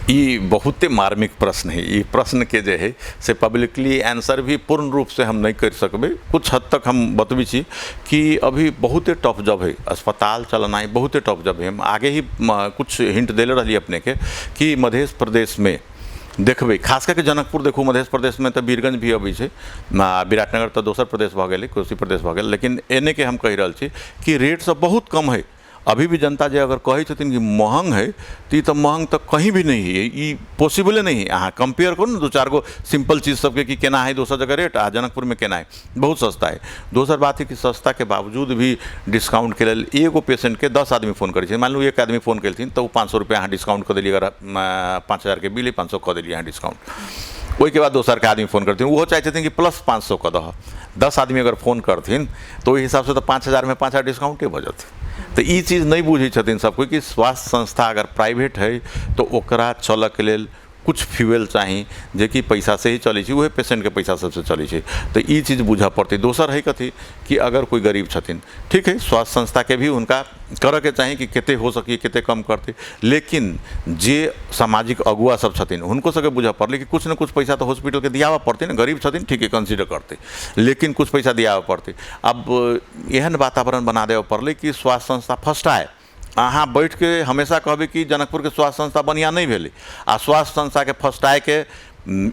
ये बहुते मार्मिक प्रश्न है। ये प्रश्न के जे है से पब्लिकली आंसर भी पूर्ण रूप से हम नहीं कर सकबे। कुछ हद तक हम बतबी छी कि अभी बहुते टफ जॉब है अस्पताल चलना, बहुते टफ जॉब है। हम आगे ही कुछ हिंट देले रही अपने के कि मध्य प्रदेश में देखबे, खास करके जनकपुर देखू, मध्य प्रदेश में तो बीरगंज भी अभी है, विराटनगर तो दोसर प्रदेश भ गए, कोसी प्रदेश भ गए, लेकिन एने के हम कह रहा छी कि रेट सब बहुत कम है। अभी भी जनता जे अगर कहे छथिन कि महंग है तो महंग तो कहीं भी नहीं है, ये पॉसिबल नहीं है। अहाँ कंपेयर करू ना दो चार गो सिंपल चीज़ सबके कि केना है दोसर जगह रेट आ जनकपुर में केना है, बहुत सस्ता है। दोसर बात है कि सस्ता के बावजूद भी डिस्काउंट के लिए एगो पेशेंट के 10 आदमी फोन करे, मान लू एक आदमी फोन कलथिन तो 500 रुपया अहाँ डिस्काउंट कर दिलिए। अगर 5000 के बिल है 500 कर दिलिए अहाँ डिस्काउंट। ओई के बाद दोसर के आदमी फोन करथिन, वो चाहे छथिन कि प्लस 500 का दह। 10 आदमी अगर फोन करथिन तो ओहि हिसाब से तो 5000 में 5000 डिस्काउंटे भ जाते। तो ये चीज़ नहीं बुझे छथिन सब कोई कि स्वास्थ्य संस्था अगर प्राइवेट है तो ओकरा चलऽ के लेल कुछ फ्यूएल चाहिए जे कि पैसा से ही चले, वह पेशेंट के पैसा सबसे चले। तो ये चीज़ बुझा पड़ती। दोसर है कथी कि अगर कोई गरीब छथिन, ठीक है, स्वास्थ्य संस्था के भी उनका करे के चाहिए कि केते हो सके केते कम करते, लेकिन जे सामाजिक अगुआ सब छथिन उनको सबके बुझा पड़ले कि कुछ न कुछ पैसा तो हॉस्पिटल के दियावा पड़ते ना। गरीब छथिन ठीक है कंसिडर करते, लेकिन कुछ पैसा दियावा पड़ते। अब एहन वातावरण बना देवे पड़ले कि स्वास्थ्य संस्था फर्स्ट आए। अहाँ बैठ के हमेशा कहबे कि जनकपुर के स्वास्थ्य संस्था बढ़िया नहीं भेले आ स्वास्थ्य संस्था के फर्स्ट आए के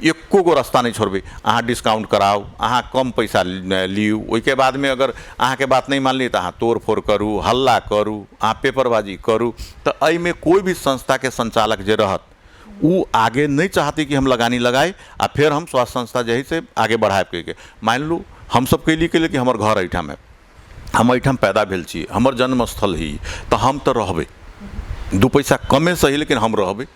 एको गो रास्ता नहीं छोड़बे। अहाँ डिस्काउंट कराओ, अहाँ कम पैसा लियू, ओइके बाद में अगर अहाँ के बात नहीं मानली तो अहाँ तोड़ फोड़ करू, हल्ला करू, अहाँ पेपरबाजी करू। तो अई में कोई भी संस्था के संचालक जे रहत वो आगे नहीं चाहती कि हम लगानी लगाए आ फिर हम स्वास्थ्य संस्था जही से आगे बढ़ाए के। मान लू हम सब कैली के लिए कि हमर घर एहिठाम है, हम एहिठाम पैदा भेल छी, हमर जन्मस्थल ही, तो हम तो रहबे, दू पैसा कमे सही लेकिन हम रहबे।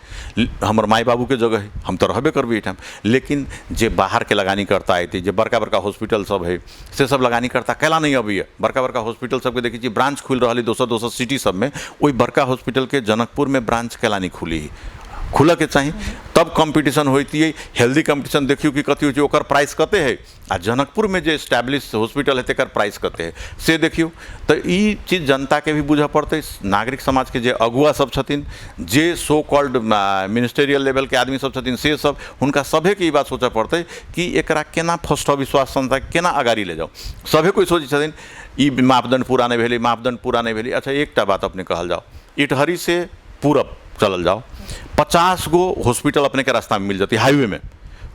हमर माई बाबू के जगह है, हम तो रहबे करबे एहिठाम। लेकिन जे बाहर के लगानी करता है, जे बड़का बड़का हॉस्पिटल सब है से सब लगानी करता कैला नहीं अभी है। बड़का बड़का हॉस्पिटल सबके देखी छी ब्रांच खुल रहा है दोसर सिटी सब में, वही बड़का हॉस्पिटल के जनकपुर में ब्रांच कैला नहीं खुली है। खुला के चाहिए तब कंपटीशन होती है, हेल्दी कंपटीशन देखियो कि कथी हो ओकर प्राइस कते है आ जनकपुर में जो एस्टैब्लिश हॉस्पिटल है तेकर प्राइस कते है से देखियो। तो ये चीज़ जनता के भी बुझा पड़ते, नागरिक समाज के जे अगुआ सब छथिन, जे सो कॉल्ड मिनिस्टेरियल लेवल के आदमी सब छथिन, से सब हुनका सभे के ई बात सोचे पड़ते कि एकरा केना फर्स्ट विश्वास संस्था केना आगाड़ी ले जाओ। सभे कोई सोचे छथिन ई मापदंड पूरा नहीं भेलै, मापदंड पूरा नहीं भेलै। अच्छा एकटा बात अपने कहल जाओ, इटहरी से पूरब चलल जाओ, 50 गो हॉस्पिटल अपने के रास्ता में मिल जाती हाईवे में।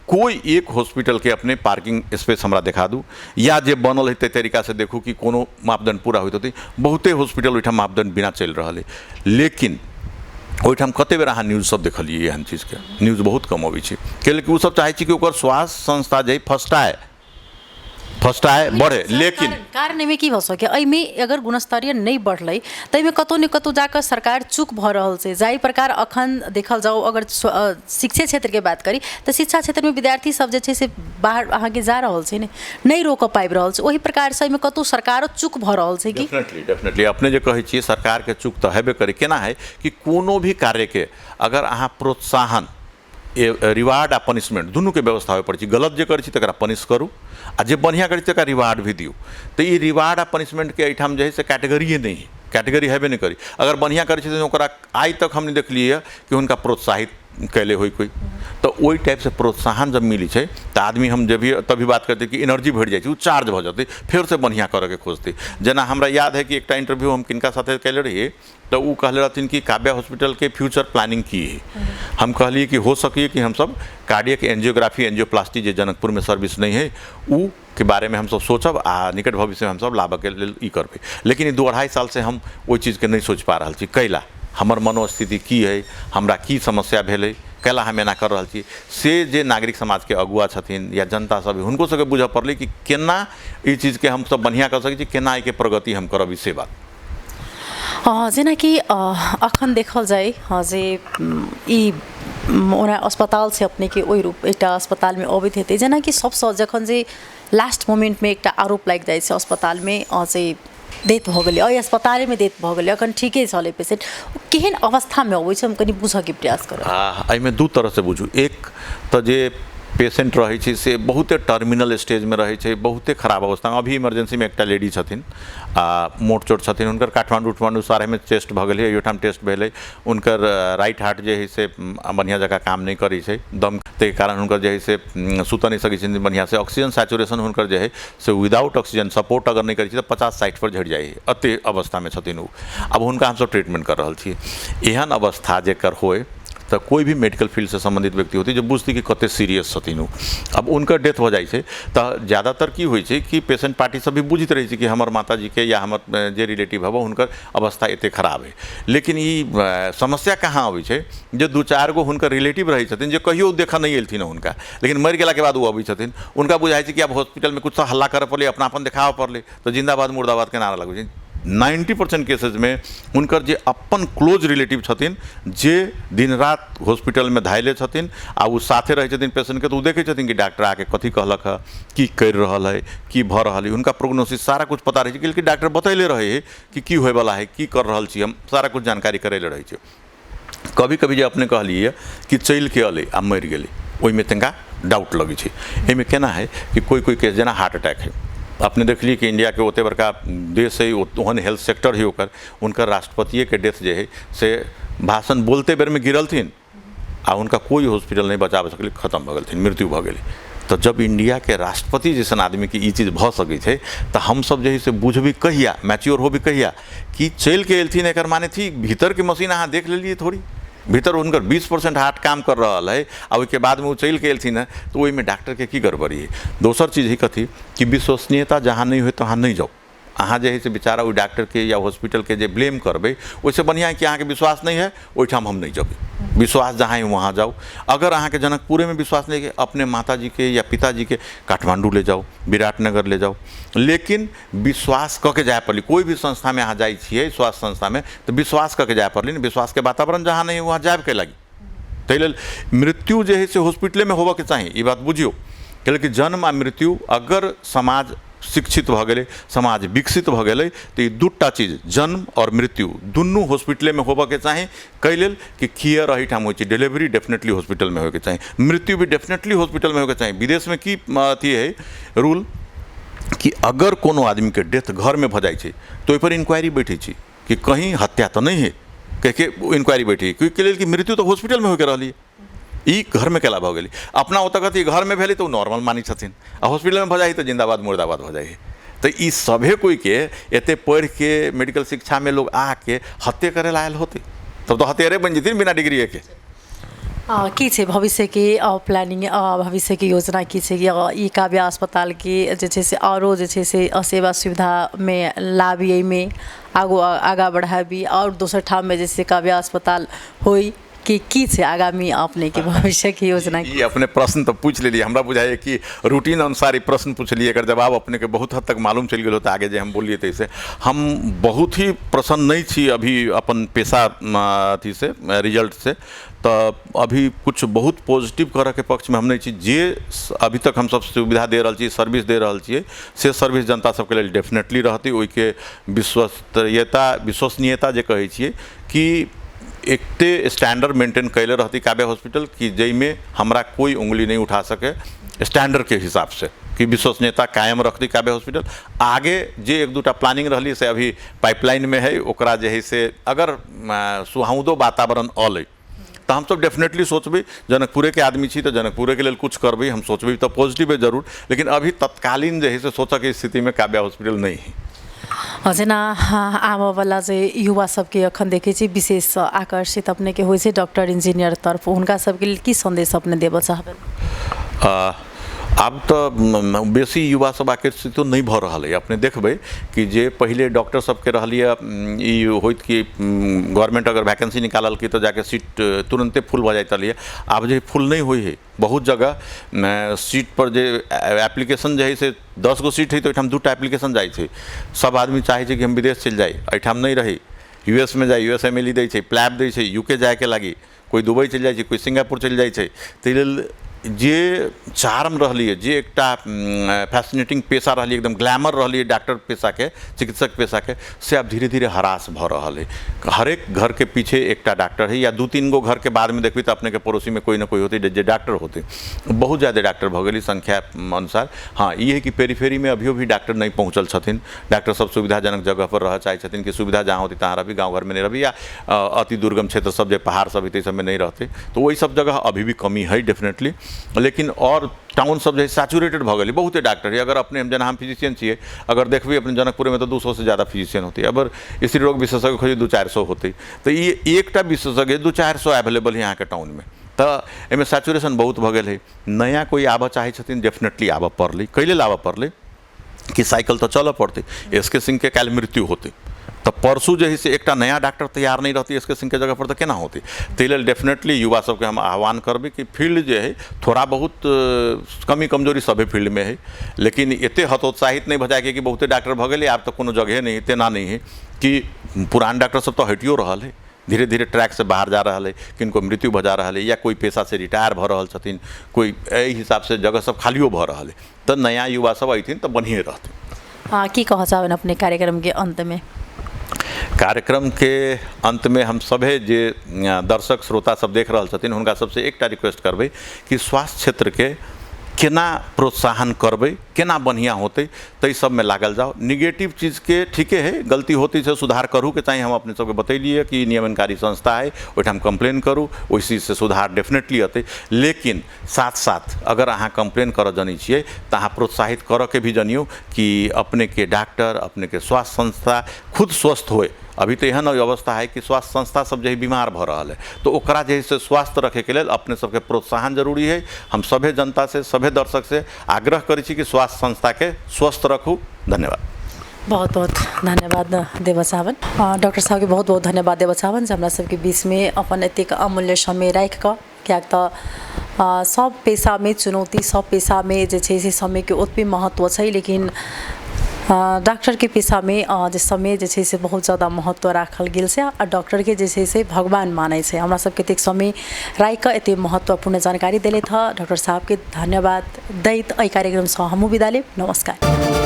कोई एक हॉस्पिटल के अपने पार्किंग स्पेस हमरा दिखा दू या जे बनल है ते तरीका से देखू कि कोनो मापदंड पूरा होइत होती। बहुते हॉस्पिटल ओहिठाम मापदंड बिना चल रहा है, लेकिन ओहिठाम कते बेर अहाँ न्यूज सब देखलिए एहन चीज़ के न्यूज बहुत कम अबै छै, कैलेकि वो सब चाहे कि ओकर स्वास्थ्य संस्था जे फर्स्ट आए बढ़े। लेकिन कारण में की हो सके में अगर गुणस्तरीय नहीं बढ़ल तो में कतौ न कतौ जाकर सरकार चूक भ रहल छै। जाहि प्रकार अखन देखल जाओ अगर शिक्षा क्षेत्र के बात करी तो शिक्षा क्षेत्र में विद्यार्थी सब जे छै से बाहर अहाँ के जा रहल छै, नहीं रोक पाबि रहल छै। ओही प्रकार से में कतौ सरकारो चूक भ रहल छै कि डेफिनेटली अपने जे कहै छियै सरकार के चूक तो हेबे करे। केना है कि कोनो भी कार्य के अगर अहाँ प्रोत्साहन रिवार्ड आ पनिशमेंट दुनू के व्यवस्था होय पड़ै छै। गलत जे करै छी तकरा पनिश करू आ जे बढ़िया करै छी तकरा रिवार्ड भी दियौ। तो ये रिवार्ड आ पनिशमेंट के एहिठाम जे है से कैटेगरीए नहीं है, कैटेगरी हेबे नहीं करी। अगर बढ़िया करै छी तो ओकरा आइ तक हमने देखलिए कि उनका प्रोत्साहित कैले हुई कोई, तो वही टाइप से प्रोत्साहन जब मिली है तो आदमी हम जब भी तभी बात करते कि एनर्जी बढ़ जाए, वो चार्ज हो जाती, फिर से बढ़िया करे के खोजती। जना हमरा याद है कि एक इंटरव्यू हम किनका साथे कैले रहिए, तो वो कहले रहथिन कि काव्या हॉस्पिटल के फ्यूचर प्लानिंग की है। हम कहलिए कि हो सकिए कि हम सब कार्डियक एंजियोग्राफी एंजियोप्लास्टी जो जनकपुर में सर्विस नहीं है उ के बारे में हम सब सोचब आ निकट भविष्य में हम सब लाभ के लेल ई करबे। लेकिन 2-2.5 साल से हम वो चीज़ के नहीं सोच पा रहा छी, कैला हमर मनोस्थिति की है, हमरा की समस्या भेलै, कैला हम एना कर रहा छी से जे नागरिक समाज के अगुआ छथिन या जनता सब हुनको सबके बुझ पड़लै कि केना ई चीज़ के हम सब बढ़िया कर सकै छी, केना एके प्रगति हम करब, से बात। जेनाकि अखन देखल जाए जे ई ओना अस्पताल से अपने के ओहि रूप एक अस्पताल में अबैत हेतै, जेनाकि सबसँ जखन जे लास्ट मोमेंट में एक आरोप लागि जाइ छै अस्पताल में जे डेथ भऽ गेलै, अइ अस्पताल में डेथ भऽ गेलै, अखन ठीके चलै पेशेंट, केहन अवस्था में अबै छै हम कनि बुझके प्रयास करब। एहिमे दू तरह से बुझू, एक तो जे पेशेंट रहे छै से बहुते टर्मिनल स्टेज में रहे छै, बहुते खराब अवस्था में। अभी इमरजेंसी में एक लेडी छथिन मोट चोट छथिन, उनकर काठमांडू सारे में टेस्ट भऽ गेलै, एहिठाम टेस्ट भेलै, उनकर राइट हार्ट जे है से बढ़िया जगह काम नहीं करै छै, दम के कारण हुनकर जे है से सुत नहीं सकै छथिन बढ़िया से, ऑक्सीजन सैचुरेशन हुनकर जे है से विदाउट ऑक्सीजन सपोर्ट अगर नहीं करै छै तो 50-60 पर झड़ि जाइ है, अते अवस्था में छथिन उ। अब हुनका हम सब ट्रीटमेंट कर रहल छियै। एहन अवस्था जेकर होए तो कोई भी मेडिकल फील्ड से संबंधित व्यक्ति होती जो बुझती कि कते सीरियस छथिन उ। अब उनकर डेथ हो जाए तो ज़्यादातर की होइ छै कि पेशेंट पार्टी सब भी बुझित रहे छै कि हमर माता जी के या हमर जे रिलेटिव हब उनकर अवस्था एते खराब है। लेकिन ई समस्या कहाँ अबै छै, जो 2-4 गो हुनकर रिलेटिव रहे छथिन जे कहियो देखा नहीं एलथिन हुनका, लेकिन मरि गेला के बाद वो अबै छथिन, उनका बुझाइ छै कि अब हॉस्पिटल में कुछ हल्ला करे पड़ले, अपनापन देखावे पड़ले, तो जिंदाबाद मुर्दाबाद के नारा लगबै छै। 90% केसेज में उनकर जे अपन क्लोज रिलेटिव छथिन जे दिन रात हॉस्पिटल में धायले छथिन आ वो साथे रहे छथिन पेशेंट के, तो देखे छथिन कि डॉक्टर आके कथी कहलक है, की कर रहा है, की भ रहा है, उनका प्रोग्नोसिस सारा कुछ पता रहे छै कि डॉक्टर बतैले रहे है कि की होय वाला है, की कर रहल छी, हम सारा कुछ जानकारी करैले रहे छै। कभी कभी जो अपने कहलिए कि चल के अले आ मरि गेलै, ओहिमे तनिका डाउट लगे छै। एहिमे केना है कि कोई केस जेना हार्ट अटैक है, अपने देख ली कि इंडिया के ओते बड़का देश है, ओहन हेल्थ सेक्टर है ओकर, उनकर राष्ट्रपति के डेथ जे है से भाषण बोलते बेर में गिरलथिन आ उनका कोई हॉस्पिटल नहीं बचा सकले, खत्म भऽ गेलथिन, मृत्यु भऽ गेलै। तो जब इंडिया के राष्ट्रपति जैसन आदमी की ई चीज़ भऽ सकै छै तो हम सब जे है से बुझबी कहिया, मैच्योर होबी कहिया कि चल के एलथिन, एकर माने थी भीतर के मशीन अहाँ देख लेलिए थोड़ी, भीतर उनकर 20% हार्ट काम कर रहा है आ उसके बाद में वो चल के एलथिन है, तो वही में डॉक्टर के की गड़बड़ी है। दोसर चीज़ ही कथी कि विश्वसनीयता जहाँ नहीं हो तो वहाँ नहीं जाओ, अहाँ जे है से बेचारा वो डॉक्टर के या हॉस्पिटल के जे ब्लेम करबे, वैसे बढ़िया है कि अहाँ के विश्वास नहीं है ओहिठाम हम नहीं जाबे, विश्वास जहाँ है वहाँ जाओ। अगर अहाँ के जनकपुरे में विश्वास नहीं है, अपने माता जी के या पिताजी के काठमांडू ले जाओ, विराटनगर ले जाओ, लेकिन विश्वास कऽ के जाए पड़ली। कोई भी संस्था में अहाँ जाइ छियै, स्वास्थ्य संस्था में, तो विश्वास कऽ के जाए पड़ली, विश्वास के वातावरण जहाँ नहीं है वहाँ जाए के लगी। ताहि लेल मृत्यु जे है से हॉस्पिटले में होबऽ के चाही, ई बात बुझियो, कि जन्म आ मृत्यु अगर समाज शिक्षित भऽ गेलै, समाज विकसित भऽ गेलै, तो ये दूटा चीज जन्म और मृत्यु दुनू हॉस्पिटले में होबऽ के चाही। कई लेल कि केयर एहिठाम होइ छै, डिलीवरी डेफिनेटली हॉस्पिटल में होके चाही, मृत्यु भी डेफिनेटली हॉस्पिटल में होके चाही। विदेश में की अथी है रूल कि अगर कोनो आदमी के डेथ घर में भऽ जाइ छै तो ओहि पर इंक्वायरी बैठे छै कि कहीं हत्या तो नहीं है, कहिके इंक्वायरी बैठी, क्योंकि लेल कि मृत्यु तो हॉस्पिटल में होके रहली, ई घर में केला भऽ गेली। अपना ओतऽ कथी घर में भेलै तो नॉर्मल मानी छथिन, आ हॉस्पिटल में भऽ जाइ तो जिंदाबाद मुर्दाबाद भऽ जाइ। तो ई सभे कोई के एते पढ़ के मेडिकल शिक्षा में लोग आके हत्या करे लायल होते, तब तो हत्यारे बन जेथिन बिना डिग्री के। की छै भविष्य के प्लानिंग, भविष्य की योजना की छै कि ई काव्या अस्पताल के जे छै से आरो जे छै से सेवा सुविधा में लाबी, एहिमे आगा बढ़ाबी, और दोसर ठाम में जैसे काव्या अस्पताल होई कि की छै आगामी अपने के भविष्य की योजना? ये अपने प्रश्न तो पूछ लेलिए, हमरा बुझाइए कि रूटीन अनुसार ही प्रश्न पूछलिए, अगर जवाब अपने के बहुत हद तक मालूम चल गया तो आगे जे हम बोलिए तैसे हम बहुत ही प्रसन्न नहीं छी अभी अपन पेशा अथी से रिजल्ट से, तो अभी कुछ बहुत पॉजिटिव करे के पक्ष में हम नहीं छी। जे अभी तक हम सब सुविधा दे रहा छी, सर्विस दे रहा छिए, से सर्विस जनता सबके लेल डेफिनेटली रहती, ओहिके विश्वसनीयता जे कहै छिए कि एकटे स्टैंडर्ड मेंटेन कैले रहती काव्या हॉस्पिटल कि जैमें हमरा कोई उंगली नहीं उठा सके, स्टैंडर्ड के हिसाब से कि विश्वसनीयता कायम रखती काव्या हॉस्पिटल। आगे जे एक दूटा प्लानिंग रही से अभी पाइपलाइन में है, ओकरा जे है से अगर सुहाउदो वातावरण अलै तो तो हम सब डेफिनेटली सोचबे जनकपुरे के आदमी छी तो जनकपुरे के लिए कुछ करबे, हम सोचबे तो पॉजिटिव है जरूर, लेकिन अभी तत्कालीन जो है से सोचा के स्थिति में काव्या हॉस्पिटल नहीं है। जेना आबऽवला जे युवा सबके अखन देखै छी विशेष आकर्षित अपने के होइ छै डॉक्टर इंजीनियर तरफ, हुनका सबके लेल की संदेश अपने देबऽ चाहबै? आब तो बेसी युवा सब आकर्षित तो नहीं भ रहा है। अपने देखबे कि जे पहले डॉक्टर सबके रहलिए होइत कि गवर्नमेंट अगर वैकेंसी निकालल की तो जाके सीट तुरंते फुल भ जाइत रही। आब जे फुल नहीं हुई है, बहुत जगह सीट पर जे एप्लीकेशन जे है से 10 गो सीट है तो एठाम 2टा एप्लीकेशन जाइ छै। सब आदमी चाहे छै कि हम विदेश चल जाए, एठाम नहीं रही, यूएस में जाए, यूएस MLE दै छै, प्लैब दै छै, यूके जाए के लागी, कोई दुबई चल जाए, कोई सिंगापुर चल जाए छै। ताहि लेल जे चार्म रही, जे एक फैसिनेटिंग पेशा रही, एकदम ग्लैमर रही डॉक्टर पेशा के, चिकित्सक पेशा के, से अब धीरे धीरे हरास भ रहा है। हरेक घर के पीछे एक डॉक्टर है या 2-3 गो घर के बाद में देखबी तो अपने के पड़ोसी में कोई ना कोई होते जो डॉक्टर होते। बहुत ज़्यादा डॉक्टर भ गई संख्या अनुसार। हाँ, ये है कि पेरीफेरी में अभियो भी डॉक्टर नहीं पहुँचल छथिन। डॉक्टर सब सुविधाजनक जगह पर रह चाहे छथिन कि सुविधा जहाँ होती तहाँ रही, गाँव घर में नहीं रही, या अति दुर्गम क्षेत्र सब जो पहाड़ सब है सब में नहीं रहते, तो वही सब जगह अभी भी कमी है डेफिनेटली। लेकिन और टाउन सब जो है सैचुरेटेड भ गई, बहुत डॉक्टर है। अगर अपने हम जना हम फिजिशियन छे, अगर देखबे अपने जनकपुर में तो 200 से ज़्यादा फिजिशियन होती है। अगर स्त्री रोग विशेषज्ञ खोजे 200-400 होते, तो ये एक विशेषज्ञ 200-400 अवेलेबल है यहाँ के टाउन में। तो एमें सैचुरेशन बहुत भ गई है। नया कोई आबऽ चाहे छथिन, डेफिनेटली आबऽ पड़लै। कैले आबऽ पड़लै कि साइकिल तो चलऽ पड़ते, SK सिंह के काल मृत्यु होते, तो परसू जो है से एक नया डॉक्टर तैयार नहीं रहती SK सिंह के जगह पर, तो केना होती। ताहि डेफिनेटली युवा सबके हम आह्वान करबे कि फील्ड जो है थोड़ा बहुत कमी कमजोरी सभी फील्ड में है, लेकिन एते हतोत्साहित नहीं भजाए कि बहुते डॉक्टर भ गए, आब तो कोनो जगह नहीं, तेना नहीं है कि पुरान डॉक्टर सब तो हटियो रहा है, धीरे धीरे ट्रैक से बाहर जा रहा है, किनको मृत्यु भ जा रहा है, या कोई पेशा से रिटायर भ रहा छथिन, कोई एहि हिसाब से जगह सब खालियो भ रहा है। तो नया युवा सब अथिन तो बढ़िए रहते। हाँ, की कह चाहबन अपने कार्यक्रम के अंत में? कार्यक्रम के अंत में हम सभे जे दर्शक श्रोता सब देख रहा छथिन, हुनका सबसे एकटा रिक्वेस्ट करबै कि स्वास्थ्य क्षेत्र के केना प्रोत्साहन करबै, केना बढ़िया होते, तो सब में लागल जाओ। निगेटिव चीज़ के ठीके है, गलती होती है सुधार करू के चाहिए। हम अपने सबके बतैलिए कि नियमनकारी संस्था है, ओहिठाम कंप्लेन करू, ओहि चीज से सुधार डेफिनेटली अतै। लेकिन साथ साथ अगर अहाँ कंप्लेन कर जनी छिए तो अहाँ प्रोत्साहित कर के भी जनियो कि अपने के डॉक्टर, अपने के स्वास्थ्य संस्था खुद स्वस्थ होए। अभी तो एहन अवस्था है कि स्वास्थ्य संस्था सब जो है बीमार भ रहा है, तो ओकरा जे है से स्वास्थ्य रखे के लिए अपने सबके प्रोत्साहन जरूरी है। हम सभे जनता से, सभे दर्शक से आग्रह करै छी कि स्वास्थ्य संस्था के स्वस्थ रखू। धन्यवाद। बहुत बहुत धन्यवाद देवऽ चाहबन। डॉक्टर साहब के बहुत बहुत धन्यवाद देवऽ चाहबन जे हमरा सबके बीच में अपन एतेक अमूल्य समय राखि कऽ, कियाक तऽ सब पेशा में चुनौती, सब पेशा में जे छै से समय के ओतबे महत्व छै, लेकिन डॉक्टर के पेशा में जे समय जे छै से बहुत ज़्यादा महत्व राखल गेल छै आ डॉक्टर के जे छै से भगवान मानै छै। हमरा सबके एतेक समय राखि कऽ एतेक महत्वपूर्ण जानकारी देले था डॉक्टर साहब के धन्यवाद दैत एहि कार्यक्रम से हमहूँ विदा लेब। नमस्कार।